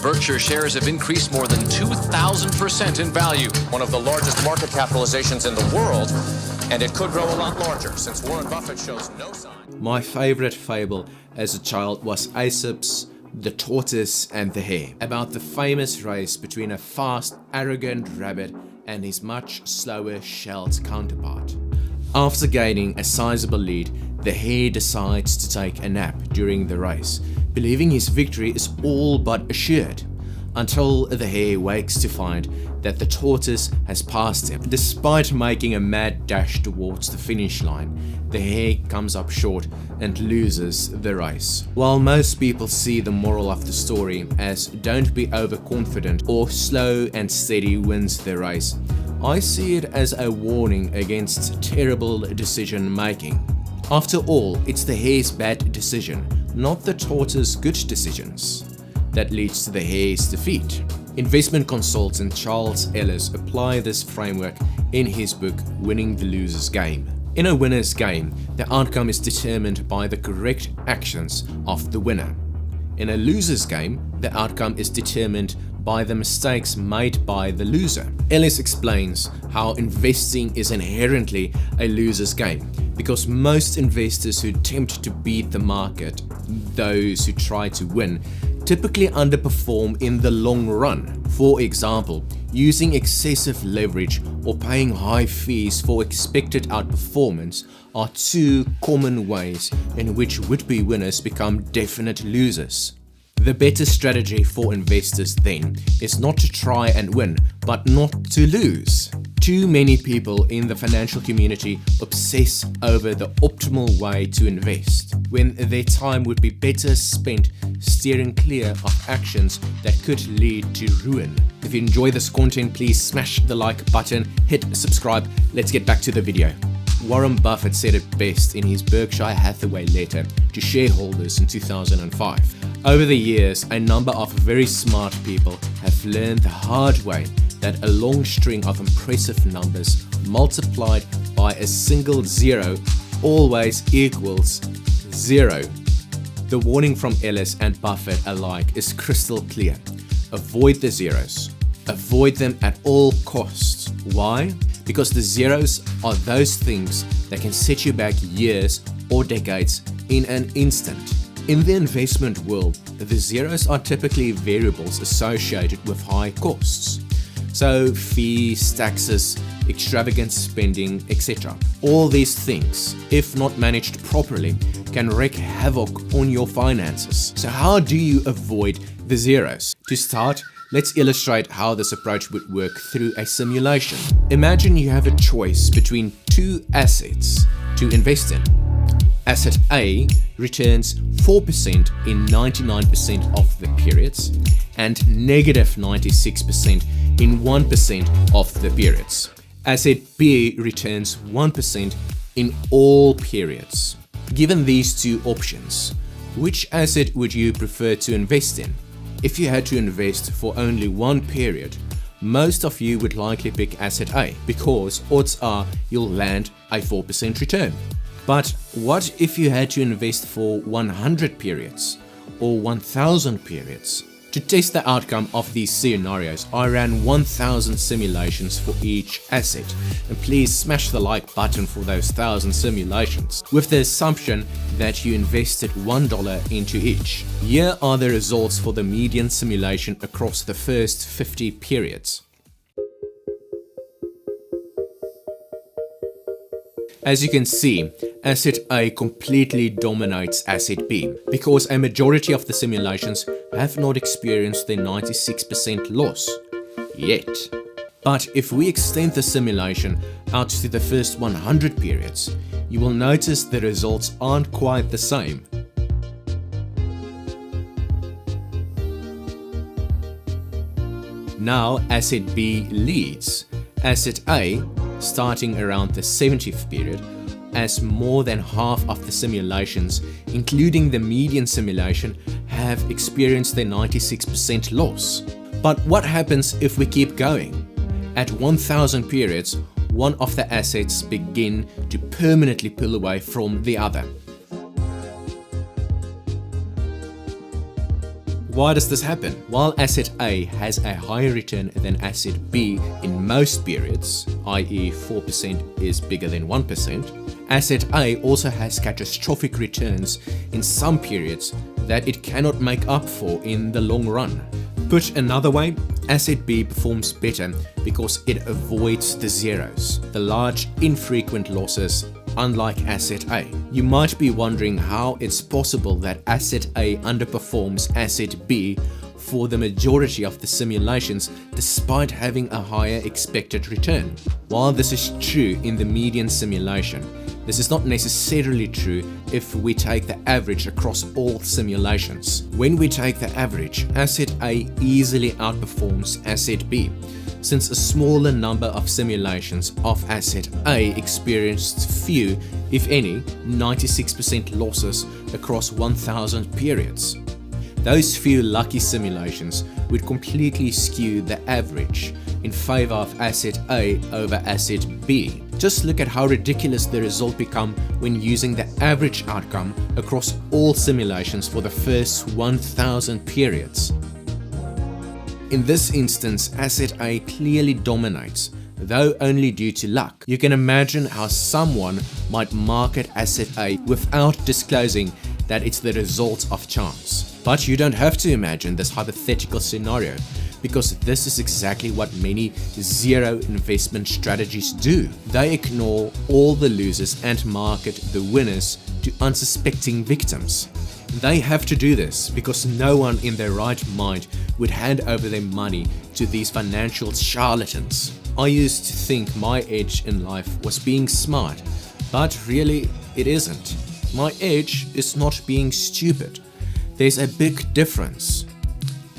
Berkshire shares have increased more than 2,000% in value. One of the largest market capitalizations in the world, and it could grow a lot larger since Warren Buffett shows no sign. My favorite fable as a child was Aesop's The Tortoise and the Hare, about the famous race between a fast, arrogant rabbit and his much slower shelled counterpart. After gaining a sizable lead, the hare decides to take a nap during the race, believing his victory is all but assured, until the hare wakes to find that the tortoise has passed him. Despite making a mad dash towards the finish line, the hare comes up short and loses the race. While most people see the moral of the story as don't be overconfident or slow and steady wins the race, I see it as a warning against terrible decision making. After all, it's the hare's bad decision, not the tortoise's good decisions, that leads to the hare's defeat. Investment consultant Charles Ellis applied this framework in his book Winning the Loser's Game. In a winner's game, the outcome is determined by the correct actions of the winner. In a loser's game, the outcome is determined by the mistakes made by the loser. Ellis explains how investing is inherently a loser's game because most investors who attempt to beat the market, those who try to win, typically underperform in the long run. For example, using excessive leverage or paying high fees for expected outperformance are two common ways in which would-be winners become definite losers. The better strategy for investors then is not to try and win, but not to lose. Too many people in the financial community obsess over the optimal way to invest, when their time would be better spent steering clear of actions that could lead to ruin. If you enjoy this content, please smash the like button, hit subscribe. Let's get back to the video. Warren Buffett said it best in his Berkshire Hathaway letter to shareholders in 2005. Over the years, a number of very smart people have learned the hard way that a long string of impressive numbers multiplied by a single zero always equals zero. The warning from Ellis and Buffett alike is crystal clear. Avoid the zeros. Avoid them at all costs. Why? Because the zeros are those things that can set you back years or decades in an instant. In the investment world, the zeros are typically variables associated with high costs. So fees, taxes, extravagant spending, etc. All these things, if not managed properly, can wreak havoc on your finances. So how do you avoid the zeros? To start, let's illustrate how this approach would work through a simulation. Imagine you have a choice between two assets to invest in. Asset A returns 4% in 99% of the periods and negative 96% in 1% of the periods. Asset B returns 1% in all periods. Given these two options, which asset would you prefer to invest in? If you had to invest for only one period, most of you would likely pick asset A because odds are you'll land a 4% return. But what if you had to invest for 100 periods or 1000 periods? To test the outcome of these scenarios, I ran 1000 simulations for each asset, and please smash the like button for those 1000 simulations, with the assumption that you invested $1 into each. Here are the results for the median simulation across the first 50 periods. As you can see, asset A completely dominates asset B because a majority of the simulations have not experienced their 96% loss yet. But if we extend the simulation out to the first 100 periods, you will notice the results aren't quite the same. Now asset B leads. Asset A, starting around the 70th period, as more than half of the simulations, including the median simulation, have experienced their 96% loss. But what happens if we keep going? At 1000 periods, one of the assets begin to permanently pull away from the other. Why does this happen? While asset A has a higher return than asset B in most periods, i.e. 4% is bigger than 1%, asset A also has catastrophic returns in some periods that it cannot make up for in the long run. Put another way, asset B performs better because it avoids the zeros, the large infrequent losses, unlike asset A. You might be wondering how it's possible that asset A underperforms asset B for the majority of the simulations despite having a higher expected return. While this is true in the median simulation, this is not necessarily true if we take the average across all simulations. When we take the average, asset A easily outperforms asset B, since a smaller number of simulations of asset A experienced few, if any, 96% losses across 1000 periods. Those few lucky simulations would completely skew the average in favor of asset A over asset B. Just look at how ridiculous the result becomes when using the average outcome across all simulations for the first 1000 periods. In this instance, asset A clearly dominates, though only due to luck. You can imagine how someone might market asset A without disclosing that it's the result of chance. But you don't have to imagine this hypothetical scenario, because this is exactly what many zero investment strategies do. They ignore all the losers and market the winners to unsuspecting victims. They have to do this because no one in their right mind would hand over their money to these financial charlatans. I used to think my edge in life was being smart, but really it isn't. My edge is not being stupid. There's a big difference.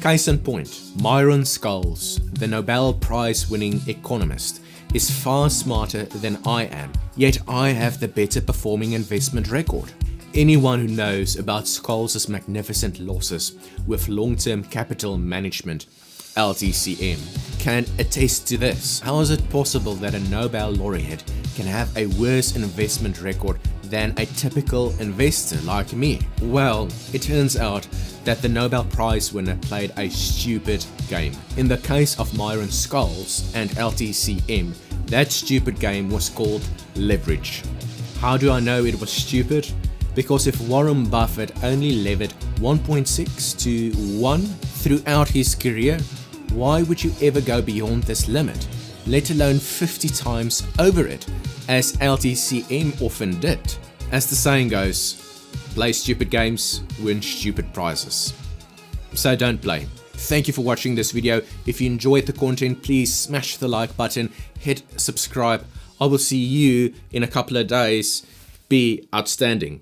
Case in point, Myron Scholes, the Nobel Prize winning economist, is far smarter than I am, yet I have the better performing investment record. Anyone who knows about Scholes' magnificent losses with long-term capital management, LTCM, can attest to this. How is it possible that a Nobel laureate can have a worse investment record than a typical investor like me? Well, it turns out that the Nobel Prize winner played a stupid game. In the case of Myron Scholes and LTCM, that stupid game was called leverage. How do I know it was stupid? Because if Warren Buffett only levered 1.6 to 1 throughout his career, why would you ever go beyond this limit, let alone 50 times over it, as LTCM often did? As the saying goes, play stupid games, win stupid prizes. So don't play. Thank you for watching this video. If you enjoyed the content, please smash the like button, hit subscribe. I will see you in a couple of days. Be outstanding.